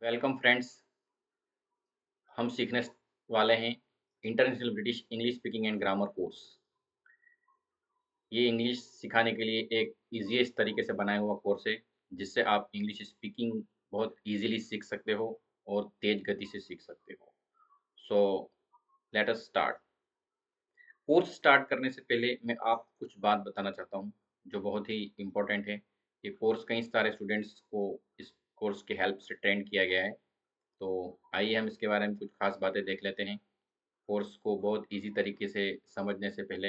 Welcome friends. हम सीखने वाले हैं international British English speaking and grammar course. ये इंग्लिश सिखाने के लिए एक ईजीएस्ट तरीके से बनाया हुआ कोर्स है, जिससे आप इंग्लिश स्पीकिंग बहुत इजीली सीख सकते हो और तेज गति से सीख सकते हो। So let us start. Course start करने से पहले मैं आप कुछ बात बताना चाहता हूँ जो बहुत ही इम्पोर्टेंट है। ये कोर्स कई सारे स्टूडेंट्स को इस कोर्स की हेल्प से ट्रेन किया गया है। तो आइए हम इसके बारे में कुछ खास बातें देख लेते हैं। कोर्स को बहुत ईजी तरीके से समझने से पहले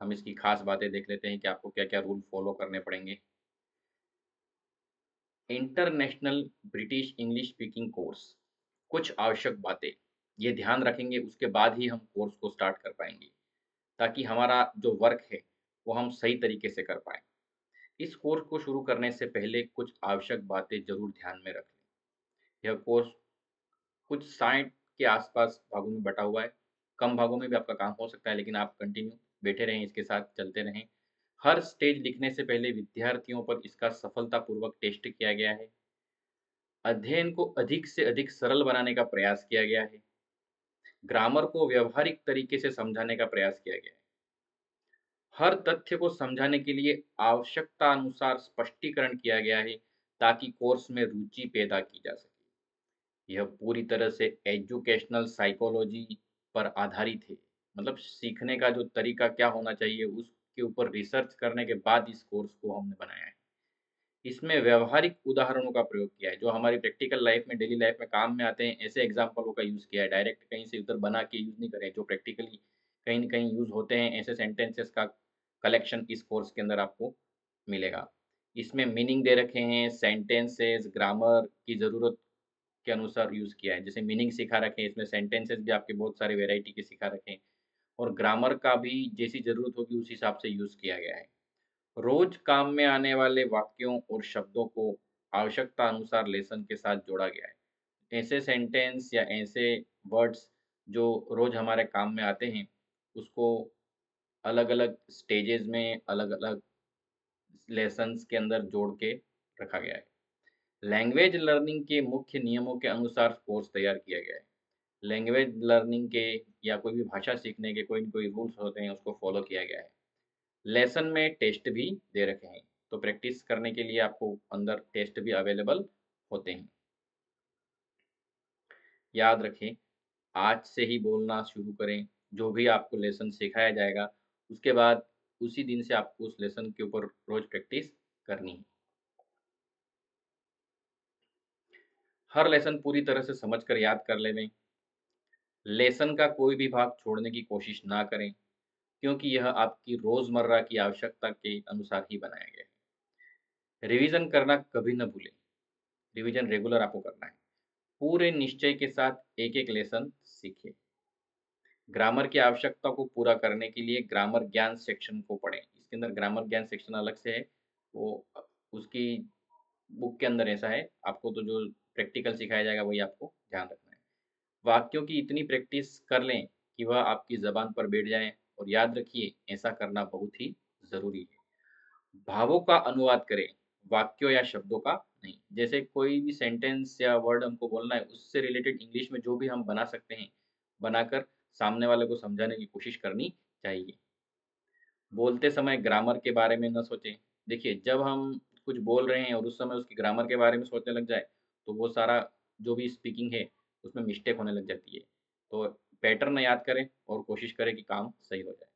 हम इसकी खास बातें देख लेते हैं कि आपको क्या-क्या रूल फॉलो करने पड़ेंगे। International British English speaking course, कुछ आवश्यक बातें, ये ध्यान रखेंगे उसके बाद ही हम कोर्स को स्टार्ट कर पाएँगे, ताकि हमारा जो वर्क है, वो हम सही तरीके से कर पाएँ। इस कोर्स को शुरू करने से पहले कुछ आवश्यक बातें ज़रूर ध्यान में रख लें। यह कोर्स कुछ 60 के आसपास भागों में बँटा हुआ है। कम भागों में भी आपका काम हो सकता है, लेकिन आप कंटिन्यू बैठे रहें, इसके साथ चलते रहें। हर स्टेज लिखने से पहले विद्यार्थियों पर इसका सफलतापूर्वक टेस्ट किया गया है। अध्ययन को अधिक से अधिक सरल बनाने का प्रयास किया गया है। ग्रामर को व्यावहारिक तरीके से समझाने का प्रयास किया गया है। हर तथ्य को समझाने के लिए आवश्यकता अनुसार स्पष्टीकरण किया गया है, ताकि कोर्स में रुचि पैदा की जा सके। यह पूरी तरह से एजुकेशनल साइकोलॉजी पर आधारित है। मतलब सीखने का जो तरीका क्या होना चाहिए, उसके ऊपर रिसर्च करने के बाद इस कोर्स को हमने बनाया है। इसमें व्यावहारिक उदाहरणों का प्रयोग किया है, जो हमारी प्रैक्टिकल लाइफ में, डेली लाइफ में काम में आते हैं, ऐसे एग्ज़ाम्पलों का यूज़ किया है। डायरेक्ट कहीं से उधर बना के यूज़ नहीं करे, जो प्रैक्टिकली कहीं न कहीं यूज़ होते हैं, ऐसे सेंटेंसेस का कलेक्शन इस कोर्स के अंदर आपको मिलेगा। इसमें मीनिंग दे रखे हैं, सेंटेंसेस, ग्रामर की ज़रूरत के अनुसार यूज़ किया है। जैसे मीनिंग सिखा रखे हैं, इसमें सेंटेंसेस भी आपके बहुत सारे वैरायटी के सिखा रखे हैं और ग्रामर का भी जैसी ज़रूरत होगी उस हिसाब से यूज़ किया गया है। रोज़ काम में आने वाले वाक्यों और शब्दों को आवश्यकता अनुसार लेसन के साथ जोड़ा गया है। ऐसे सेंटेंस या ऐसे वर्ड्स जो रोज़ हमारे काम में आते हैं, उसको अलग-अलग स्टेजेज़ में, अलग-अलग लेसन्स के अंदर जोड़ के रखा गया है। लैंग्वेज लर्निंग के मुख्य नियमों के अनुसार कोर्स तैयार किया गया है। लैंग्वेज लर्निंग के या कोई भी भाषा सीखने के कोई न कोई रूल्स होते हैं, उसको फ़ॉलो किया गया है। लेसन में टेस्ट भी दे रखे हैं, तो प्रैक्टिस करने के लिए आपको अंदर टेस्ट भी अवेलेबल होते हैं। याद रखें, आज से ही बोलना शुरू करें। जो भी आपको लेसन सिखाया जाएगा, उसके बाद उसी दिन से आपको उस लेसन के ऊपर रोज़ प्रैक्टिस करनी है। हर लेसन पूरी तरह से समझ कर याद कर लेवें। लेसन का कोई भी भाग छोड़ने की कोशिश ना करें, क्योंकि यह आपकी रोज़मर्रा की आवश्यकता के अनुसार ही बनाया गया है। रिवीजन करना कभी न भूलें। रिवीजन रेगुलर आपको करना है। पूरे निश्चय के साथ एक-एक लेसन सीखें। ग्रामर की आवश्यकता को पूरा करने के लिए ग्रामर ज्ञान सेक्शन को पढ़ें। इसके अंदर ग्रामर ज्ञान सेक्शन अलग से है, वो उसकी बुक के अंदर ऐसा है, आपको तो जो प्रैक्टिकल सिखाया जाएगा वही आपको ध्यान रखना है। वाक्यों की इतनी प्रैक्टिस कर लें कि वह आपकी ज़बान पर बैठ जाएँ और याद रखिए, ऐसा करना बहुत ही ज़रूरी है। भावों का अनुवाद करें, वाक्यों या शब्दों का नहीं। जैसे कोई भी सेंटेंस या वर्ड हमको बोलना है, उससे रिलेटेड इंग्लिश में जो भी हम बना सकते हैं, बनाकर सामने वाले को समझाने की कोशिश करनी चाहिए। बोलते समय ग्रामर के बारे में ना सोचें। देखिए, जब हम कुछ बोल रहे हैं और उस समय उसकी ग्रामर के बारे में सोचने लग जाए, तो वो सारा जो भी स्पीकिंग है, उसमें मिस्टेक होने लग जाती है। तो पैटर्न याद करें और कोशिश करें कि काम सही हो जाए।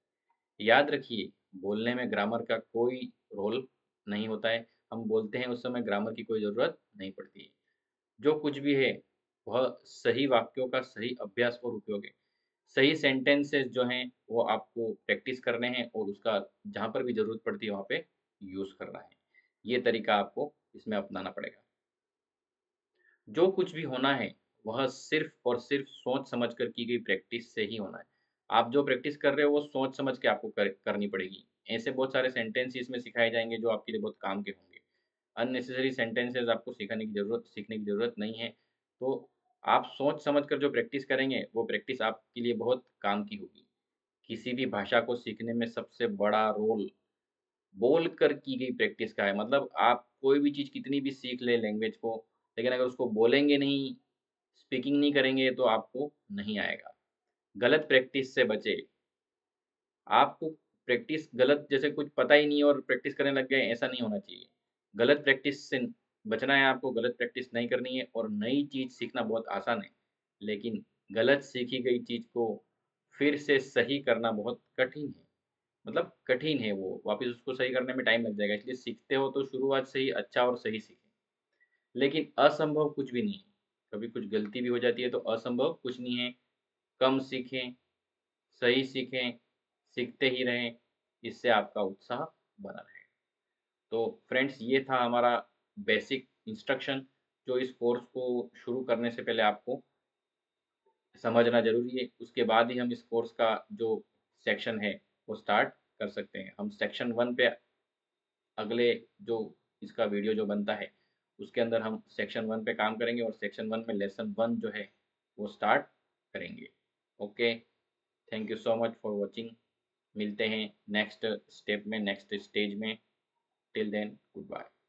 याद रखिए, बोलने में ग्रामर का कोई रोल नहीं होता है। हम बोलते हैं उस समय ग्रामर की कोई ज़रूरत नहीं पड़ती है। जो कुछ भी है, वह सही वाक्यों का सही अभ्यास और उपयोग है। सही सेंटेंसेस जो हैं, वो आपको प्रैक्टिस करने हैं और उसका जहाँ पर भी ज़रूरत पड़ती है, वहाँ पे यूज़ करना है। ये तरीका आपको इसमें अपनाना पड़ेगा। जो कुछ भी होना है, वह सिर्फ़ और सिर्फ़ सोच समझ कर की गई प्रैक्टिस से ही होना है। आप जो प्रैक्टिस कर रहे हो, वो सोच समझ के आपको करनी पड़ेगी। ऐसे बहुत सारे सेंटेंस इसमें सिखाए जाएँगे, जो आपके लिए बहुत काम के होंगे। अननेसेसरी सेंटेंसेस आपको सीखने की ज़रूरत नहीं है। तो आप सोच समझ कर जो प्रैक्टिस करेंगे, वो प्रैक्टिस आपके लिए बहुत काम की होगी। किसी भी भाषा को सीखने में सबसे बड़ा रोल बोल कर की गई प्रैक्टिस का है। मतलब आप कोई भी चीज़ कितनी भी सीख लें लैंग्वेज को, लेकिन अगर उसको बोलेंगे नहीं, स्पीकिंग नहीं करेंगे तो आपको नहीं आएगा। गलत प्रैक्टिस से बचें। आपको प्रैक्टिस गलत जैसे कुछ पता ही नहीं है और प्रैक्टिस करने लग गए, ऐसा नहीं होना चाहिए। गलत प्रैक्टिस से बचना है आपको, गलत प्रैक्टिस नहीं करनी है और नई चीज़ सीखना बहुत आसान है। लेकिन गलत सीखी गई चीज़ को फिर से सही करना बहुत कठिन है। मतलब कठिन है वो, वापस उसको सही करने में टाइम लग जाएगा। इसलिए सीखते हो तो शुरुआत से ही अच्छा और सही सीखें। लेकिन असंभव कुछ भी नहीं है। कभी कुछ गलती भी हो जाती है तो असंभव कुछ नहीं है। कम सीखें, सही सीखें, सीखते ही रहें, इससे आपका उत्साह बना रहेगा। तो फ्रेंड्स, ये था हमारा बेसिक इंस्ट्रक्शन, जो इस कोर्स को शुरू करने से पहले आपको समझना ज़रूरी है। उसके बाद ही हम इस कोर्स का जो सेक्शन है, वो स्टार्ट कर सकते हैं। हम सेक्शन 1 पे अगले जो इसका वीडियो जो बनता है, उसके अंदर हम सेक्शन 1 पे काम करेंगे और सेक्शन 1 में लेसन 1 जो है, वो स्टार्ट करेंगे। Okay, thank you so much for watching. मिलते हैं नेक्स्ट स्टेप में, नेक्स्ट स्टेज में। Till then, good bye.